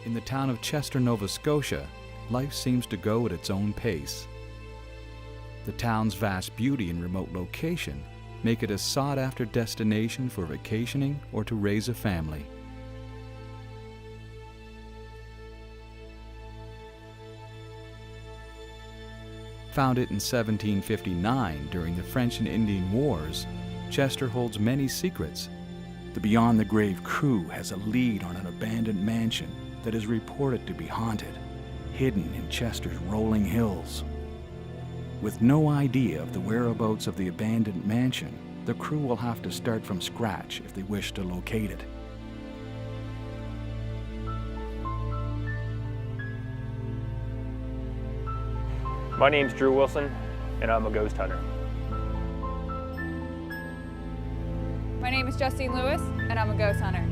In the town of Chester, Nova Scotia, life seems to go at its own pace. The town's vast beauty and remote location make it a sought-after destination for vacationing or to raise a family. Founded in 1759 during the French and Indian Wars, Chester holds many secrets. The Beyond the Grave crew has a lead on an abandoned mansion that is reported to be haunted, hidden in Chester's rolling hills. With no idea of the whereabouts of the abandoned mansion, the crew will have to start from scratch if they wish to locate it. My name's Drew Wilson, and I'm a ghost hunter. My name is Justine Lewis, and I'm a ghost hunter.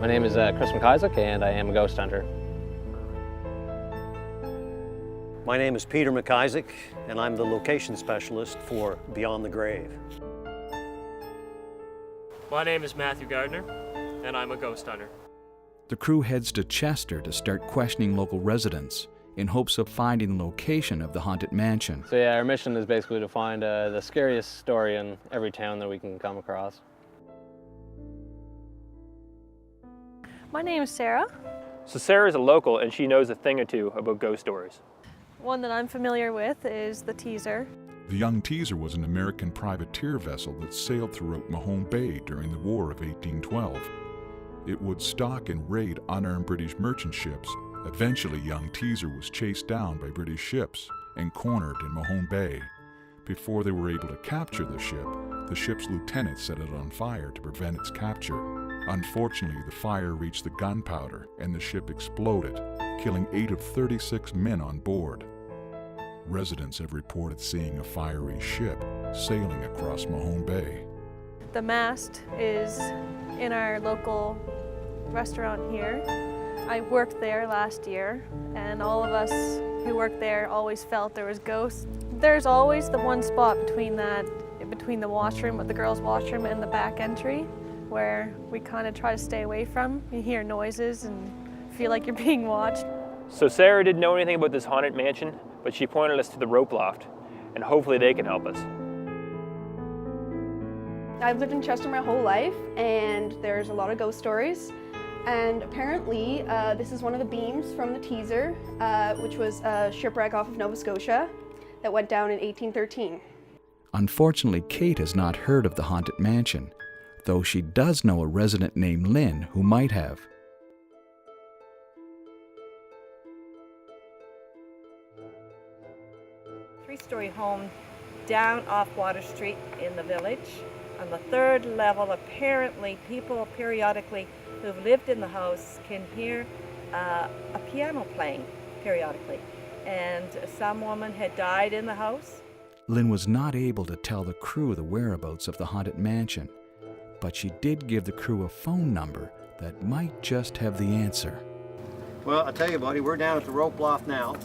My name is Chris McIsaac, and I am a ghost hunter. My name is Peter McIsaac, and I'm the location specialist for Beyond the Grave. My name is Matthew Gardner, and I'm a ghost hunter. The crew heads to Chester to start questioning local residents in hopes of finding the location of the haunted mansion. So yeah, our mission is basically to find the scariest story in every town that we can come across. My name is Sarah. So Sarah's a local, and she knows a thing or two about ghost stories. One that I'm familiar with is the Teaser. The Young Teaser was an American privateer vessel that sailed throughout Mahone Bay during the War of 1812. It would stock and raid unarmed British merchant ships. Eventually, Young Teaser was chased down by British ships and cornered in Mahone Bay. Before they were able to capture the ship's lieutenant set it on fire to prevent its capture. Unfortunately, the fire reached the gunpowder and the ship exploded, killing 8 of 36 men on board. Residents have reported seeing a fiery ship sailing across Mahone Bay. The mast is in our local restaurant here. I worked there last year, and all of us who worked there always felt there was ghosts. There's always the one spot between the washroom, the girls' washroom, and the back entry, where we kind of try to stay away from. You hear noises and feel like you're being watched. So Sarah didn't know anything about this haunted mansion, but she pointed us to the rope loft, and hopefully they can help us. I've lived in Chester my whole life, and there's a lot of ghost stories. And apparently, this is one of the beams from the Teaser, which was a shipwreck off of Nova Scotia that went down in 1813. Unfortunately, Kate has not heard of the haunted mansion, though she does know a resident named Lynn who might have. Three-story home down off Water Street in the village. On the third level, apparently people periodically who've lived in the house can hear a piano playing periodically. And some woman had died in the house. Lynn was not able to tell the crew the whereabouts of the haunted mansion, but she did give the crew a phone number that might just have the answer. Well, I tell you, buddy, we're down at the rope loft now,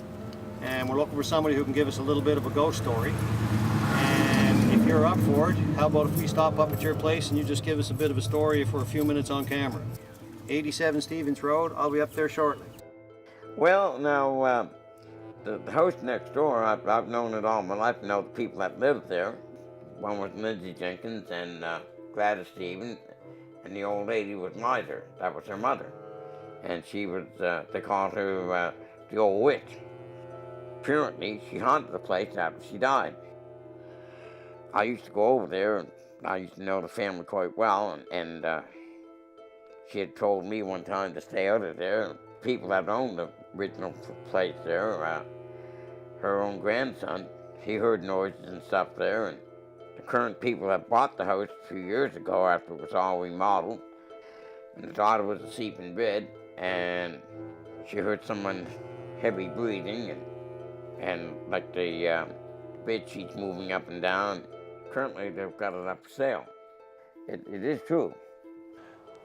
and we're looking for somebody who can give us a little bit of a ghost story. And if you're up for it, how about if we stop up at your place and you just give us a bit of a story for a few minutes on camera? 87 Stevens Road, I'll be up there shortly. Well, now, the house next door, I've known it all my life. I know the people that lived there. One was Lindsay Jenkins and Gladys Stevens, and the old lady was Miser. That was her mother. And she was, they called her the old witch. Apparently, she haunted the place after she died. I used to go over there, and I used to know the family quite well, and she had told me one time to stay out of there. People that owned the original place there, her own grandson, he heard noises and stuff there, and the current people that bought the house a few years ago after it was all remodeled, and the daughter was asleep in bed, and she heard someone heavy breathing, and like the bed sheets moving up and down. Currently, they've got it up for sale. It is true.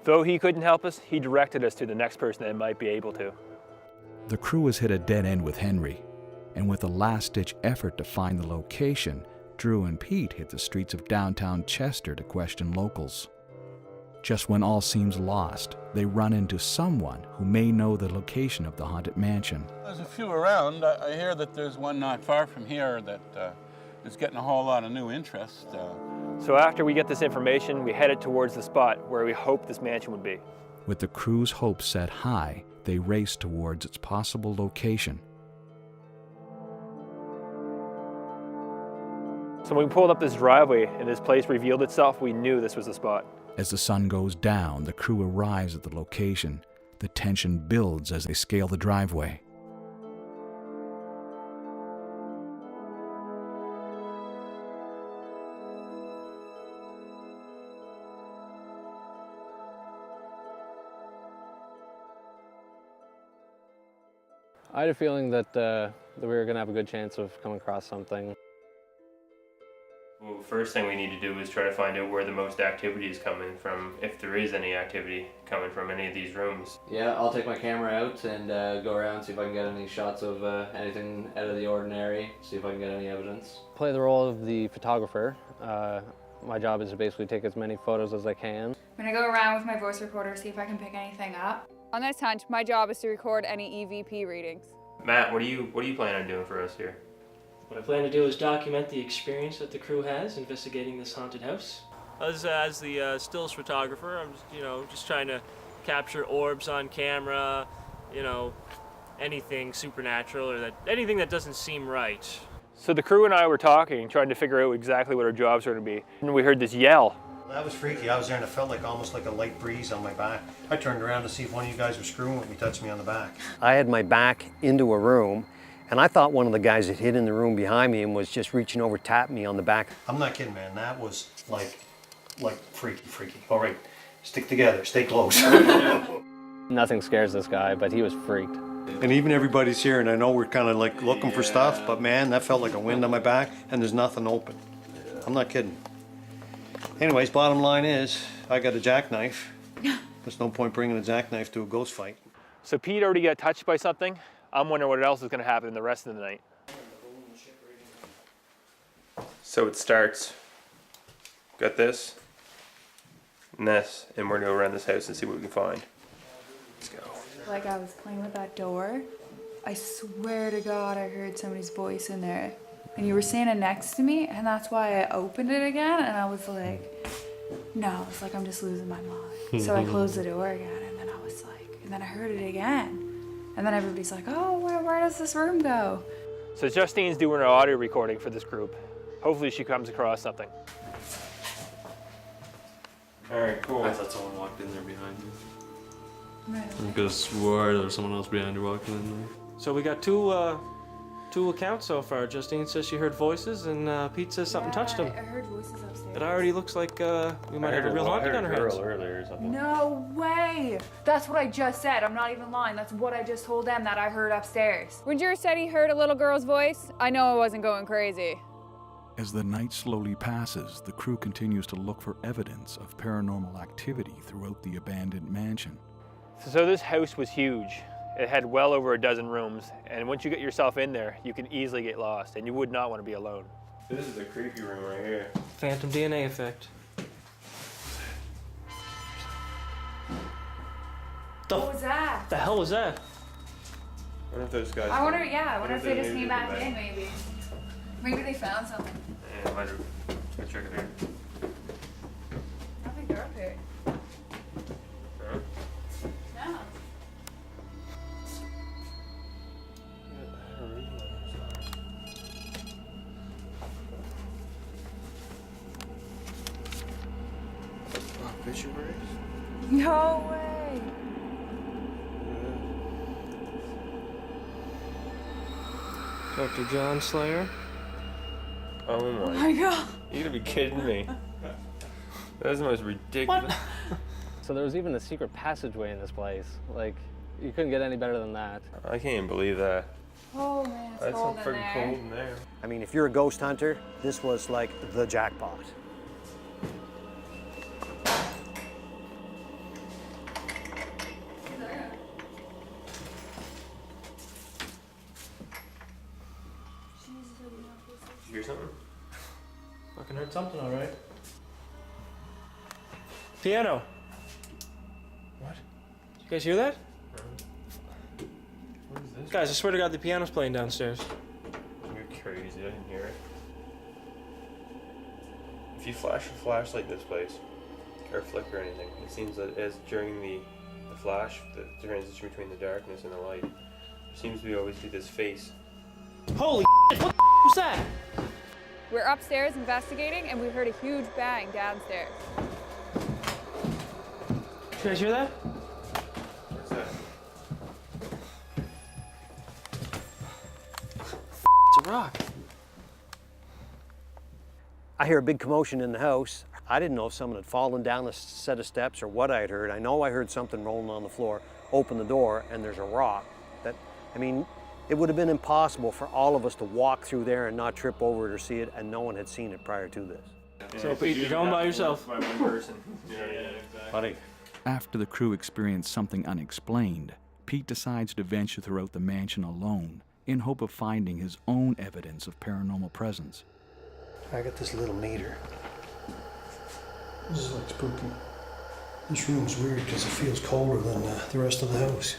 Though he couldn't help us, he directed us to the next person that might be able to. The crew has hit a dead end with Henry, and with a last-ditch effort to find the location, Drew and Pete hit the streets of downtown Chester to question locals. Just when all seems lost, they run into someone who may know the location of the haunted mansion. There's a few around. I hear that there's one not far from here that is getting a whole lot of new interest. So after we get this information, we headed towards the spot where we hoped this mansion would be. With the crew's hopes set high, they race towards its possible location. So when we pulled up this driveway and this place revealed itself, we knew this was the spot. As the sun goes down, the crew arrives at the location. The tension builds as they scale the driveway. I had a feeling that we were going to have a good chance of coming across something. Well, first thing we need to do is try to find out where the most activity is coming from, if there is any activity coming from any of these rooms. Yeah, I'll take my camera out and go around, see if I can get any shots of anything out of the ordinary, see if I can get any evidence. Play the role of the photographer. My job is to basically take as many photos as I can. I'm gonna go around with my voice recorder, see if I can pick anything up. On this hunt, my job is to record any EVP readings. Matt, what do you plan on doing for us here? What I plan to do is document the experience that the crew has investigating this haunted house. As the stills photographer, I'm just trying to capture orbs on camera, anything supernatural or anything that doesn't seem right. So the crew and I were talking, trying to figure out exactly what our jobs were going to be, and we heard this yell. That was freaky. I was there and it felt like almost like a light breeze on my back. I turned around to see if one of you guys was screwing with me, touched me on the back. I had my back into a room, and I thought one of the guys that hid in the room behind me and was just reaching over, tapping me on the back. I'm not kidding, man. That was like freaky. All right, stick together, stay close. Nothing scares this guy, but he was freaked. And even everybody's here, and I know we're kind of like looking for stuff, but man, that felt like a wind on my back, and there's nothing open. I'm not kidding. Anyways, bottom line is, I got a jackknife. There's no point bringing a jackknife to a ghost fight. So Pete already got touched by something. I'm wondering what else is going to happen in the rest of the night. So it starts. Got this, and this, and we're going to go around this house and see what we can find. Let's go. Like I was playing with that door, I swear to God I heard somebody's voice in there. And you were standing next to me, and that's why I opened it again, and I was like, no, it's like I'm just losing my mind. So I closed the door again, and then I was like, and then I heard it again. And then everybody's like, oh, where does this room go? So Justine's doing an audio recording for this group. Hopefully she comes across something. All right, cool. I thought someone walked in there behind you. I could have swore there was someone else behind you walking in there. So we got two accounts so far. Justine says she heard voices, and Pete says something touched him. I heard voices upstairs. It already looks like we might have a real haunting on our hands. Earlier or something. No way! That's what I just said. I'm not even lying. That's what I just told them that I heard upstairs. When Drew said he heard a little girl's voice, I know I wasn't going crazy. As the night slowly passes, the crew continues to look for evidence of paranormal activity throughout the abandoned mansion. So this house was huge. It had well over a dozen rooms, and once you get yourself in there, you can easily get lost, and you would not want to be alone. This is a creepy room right here. Phantom DNA effect. What was that? The hell was that? I wonder if those guys... I wonder if they just came back in, maybe. Maybe they found something. Yeah, might have. Let's check it here. I don't think they're up here. Huh? No. Obituaries? No way. Dr. John Slayer. Oh my God. You gotta be kidding me. That's the most ridiculous. So there was even a secret passageway in this place. Like, you couldn't get any better than that. I can't even believe that. Oh man, it's That's cold some in freaking there. cold in there. I mean, if you're a ghost hunter, this was like the jackpot. Did you hear something? Fucking heard something, all right. Piano. guys hear that? What is this? Guys, I swear to God, the piano's playing downstairs. You're crazy. I didn't hear it. If you flash a flashlight in this place, or flicker or anything, it seems that as during the flash, the transition between the darkness and the light, there seems to be always be this face. Holy shit, what the was that? We're upstairs investigating and we heard a huge bang downstairs. You guys hear that? What's that? It's a rock. I hear a big commotion in the house. I didn't know if someone had fallen down a set of steps or what I had heard. I know I heard something rolling on the floor. Open the door and there's a rock that, I mean, it would have been impossible for all of us to walk through there and not trip over it or see it, and no one had seen it prior to this. Yeah, so Pete, you're going by yourself. By one person. Yeah, exactly. Buddy. After the crew experienced something unexplained, Pete decides to venture throughout the mansion alone in hope of finding his own evidence of paranormal presence. I got this little meter. This is like spooky. This room's weird because it feels colder than the rest of the house.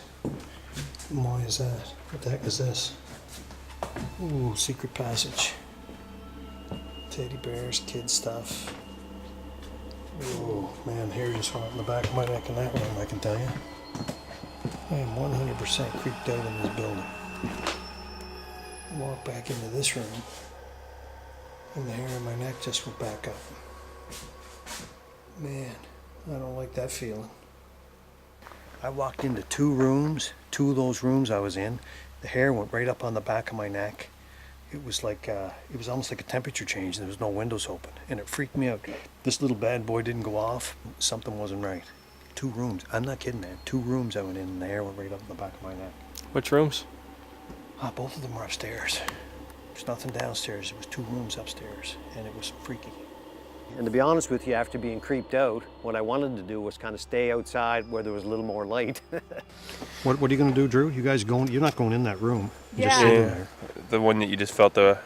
Why is that? What the heck is this? Ooh, secret passage. Teddy bears, kid stuff. Oh man, hair just went up in the back of my neck in that room, I can tell you. I am 100% creeped out in this building. I walk back into this room, and the hair on my neck just went back up. Man, I don't like that feeling. I walked into two of those rooms I was in. The hair went right up on the back of my neck. It was like, it was almost like a temperature change. There was no windows open, and it freaked me out. This little bad boy didn't go off. Something wasn't right. 2 rooms. I'm not kidding, man. 2 rooms I went in, and the hair went right up in the back of my neck. Which rooms? Both of them were upstairs. There's nothing downstairs. There was 2 rooms upstairs, and it was freaky. And to be honest with you, after being creeped out, what I wanted to do was kind of stay outside where there was a little more light. What are you going to do, Drew? You guys going? You're not going in that room. You're just Yeah. sitting there. The one that you just felt the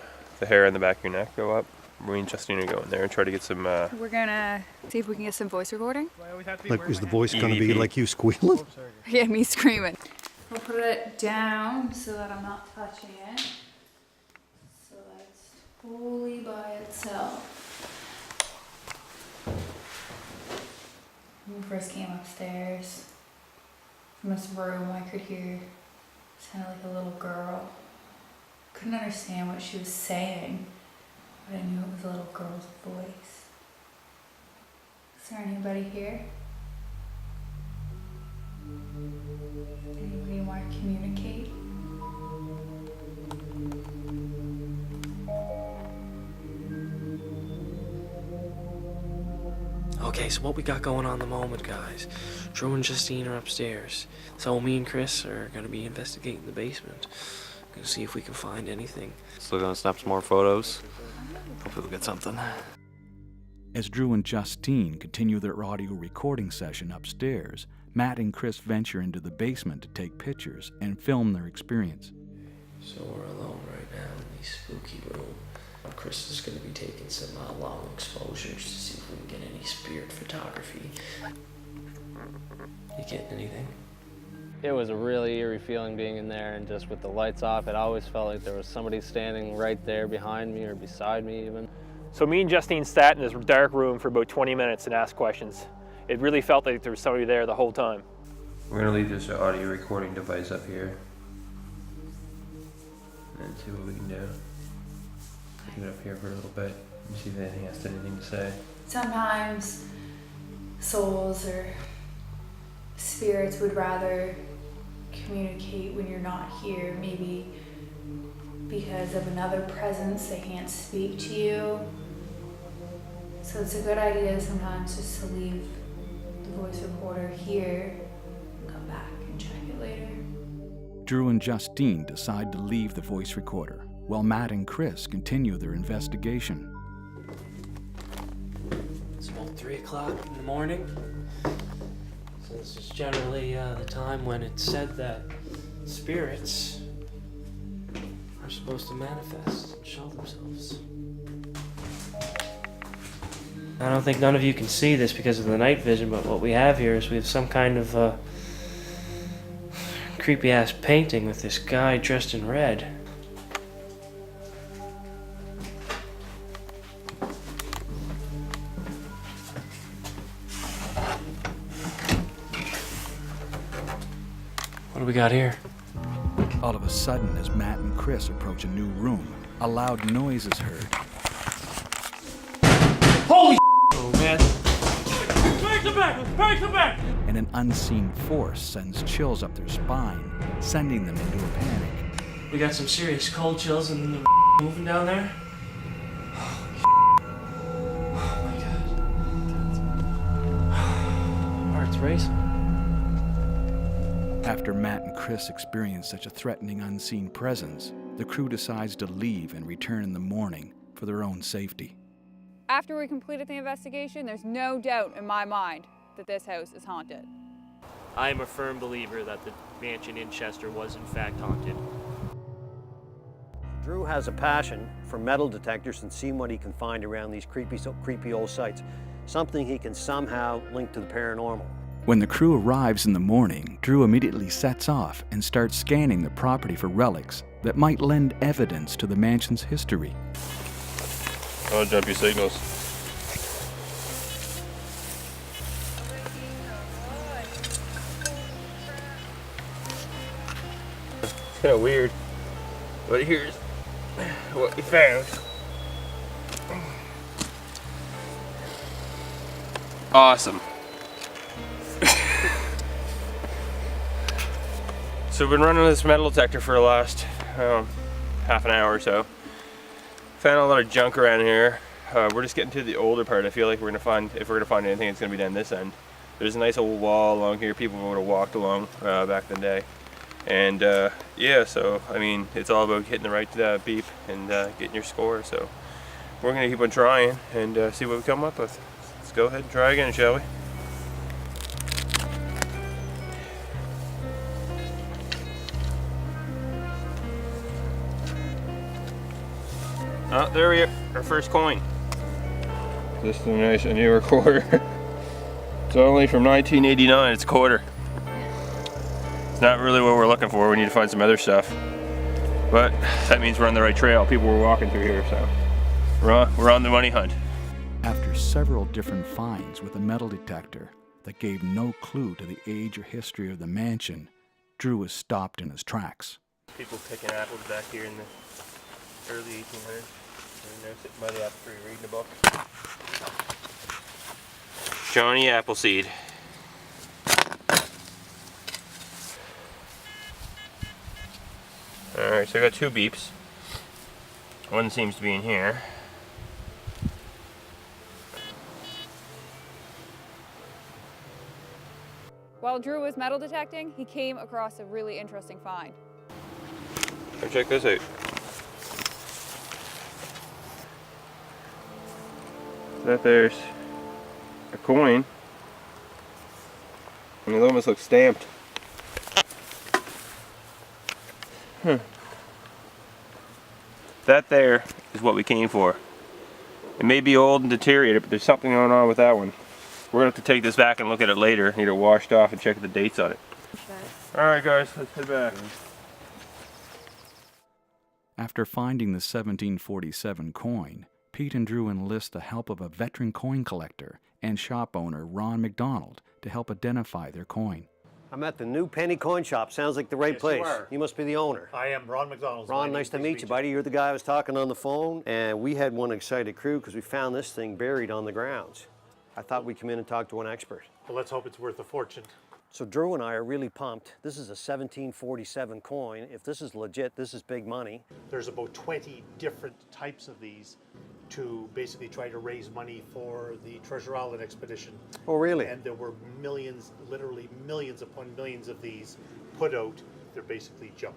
hair on the back of your neck go up. Me and Justine are going there and try to get some. We're gonna see if we can get some voice recording. Like, is the voice going to be EVP. like you squealing? Yeah, me screaming. I'll put it down so that I'm not touching it. So that it's fully by itself. When we first came upstairs, from this room I could hear sounded like a little girl. Couldn't understand what she was saying, but I knew it was a little girl's voice. Is there anybody here? Anybody want to communicate? Okay, so what we got going on at the moment, guys? Drew and Justine are upstairs. So me and Chris are gonna be investigating the basement. Gonna see if we can find anything. Still gonna snap some more photos. Hopefully we'll get something. As Drew and Justine continue their audio recording session upstairs, Matt and Chris venture into the basement to take pictures and film their experience. So we're alone right now in the spooky room. Chris is gonna be taking some long exposures to see if we can get any spirit photography. You getting anything? It was a really eerie feeling being in there, and just with the lights off, it always felt like there was somebody standing right there behind me or beside me even. So me and Justine sat in this dark room for about 20 minutes and asked questions. It really felt like there was somebody there the whole time. We're gonna leave this audio recording device up here and see what we can do. Leave it up here for a little bit and see if anything has anything to say. Sometimes souls or spirits would rather communicate when you're not here, maybe because of another presence they can't speak to you. So it's a good idea sometimes just to leave the voice recorder here and come back and check it later. Drew and Justine decide to leave the voice recorder, while Matt and Chris continue their investigation. It's about 3 o'clock in the morning. So this is generally the time when it's said that spirits are supposed to manifest and show themselves. I don't think none of you can see this because of the night vision, but what we have here is we have some kind of creepy ass painting with this guy dressed in red. What do we got here? All of a sudden, as Matt and Chris approach a new room, a loud noise is heard. Holy oh man. Come back! And an unseen force sends chills up their spine, sending them into a panic. We got some serious cold chills and the moving down there. Oh my god. Heart's racing. After Matt and Chris experience such a threatening unseen presence, the crew decides to leave and return in the morning for their own safety. After we completed the investigation, there's no doubt in my mind that this house is haunted. I am a firm believer that the mansion in Chester was in fact haunted. Drew has a passion for metal detectors and seeing what he can find around these creepy old sites. Something he can somehow link to the paranormal. When the crew arrives in the morning, Drew immediately sets off and starts scanning the property for relics that might lend evidence to the mansion's history. I'll jump your signals. It's kind of weird, but here's what we found. Awesome. So we've been running this metal detector for the last half an hour or so. Found a lot of junk around here. We're just getting to the older part. I feel like if we're gonna find anything, it's gonna be down this end. There's a nice old wall along here. People would have walked along back in the day. And yeah, so I mean, it's all about hitting the right beep and getting your score. So we're gonna keep on trying and see what we come up with. Let's go ahead and try again, shall we? Oh, there we are, our first coin. This is a newer quarter. It's only from 1989, it's a quarter. It's not really what we're looking for, we need to find some other stuff. But that means we're on the right trail, people were walking through here, so we're on the money hunt. After several different finds with a metal detector that gave no clue to the age or history of the mansion, Drew was stopped in his tracks. People picking apples back here in the early 1800s. They're sitting by the apple tree reading a book. Johnny Appleseed. Alright, so I got two beeps. One seems to be in here. While Drew was metal detecting, he came across a really interesting find. Come check this out. That there's a coin, and it almost looks stamped. That there is what we came for. It may be old and deteriorated, but there's something going on with that one. We're gonna have to take this back and look at it later, need it washed off and check the dates on it. Alright guys, let's head back. After finding the 1747 coin, Pete and Drew enlist the help of a veteran coin collector and shop owner Ron McDonald to help identify their coin. I'm at the new penny coin shop. Sounds like the right Yes, place. you are. You must be the owner. I am Ron McDonald. Ron, nice to meet you, buddy. You're the guy I was talking on the phone, and we had one excited crew because we found this thing buried on the grounds. I thought we'd come in and talk to an expert. Well, let's hope it's worth a fortune. So Drew and I are really pumped. This is a 1747 coin. If this is legit, this is big money. There's about 20 different types of these to basically try to raise money for the Treasure Island expedition. Oh, really? And there were millions, literally millions upon millions of these put out. They're basically junk.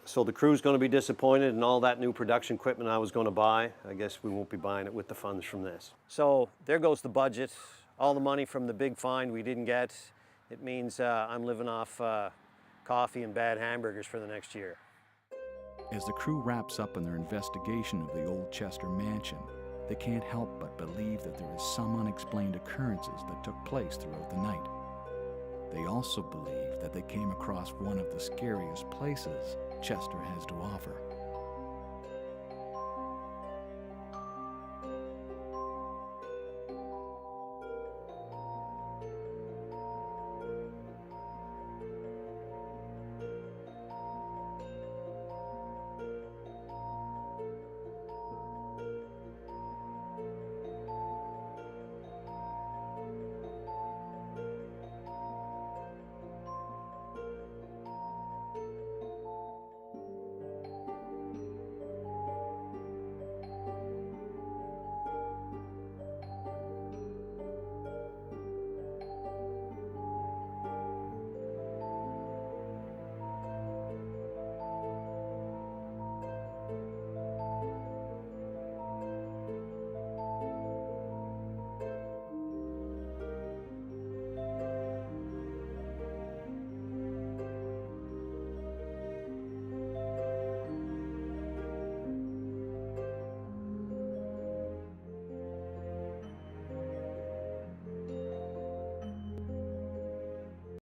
So the crew's going to be disappointed in all that new production equipment I was going to buy. I guess we won't be buying it with the funds from this. So there goes the budget. All the money from the big find we didn't get. It means I'm living off coffee and bad hamburgers for the next year. As the crew wraps up on their investigation of the old Chester mansion, they can't help but believe that there is some unexplained occurrences that took place throughout the night. They also believe that they came across one of the scariest places Chester has to offer.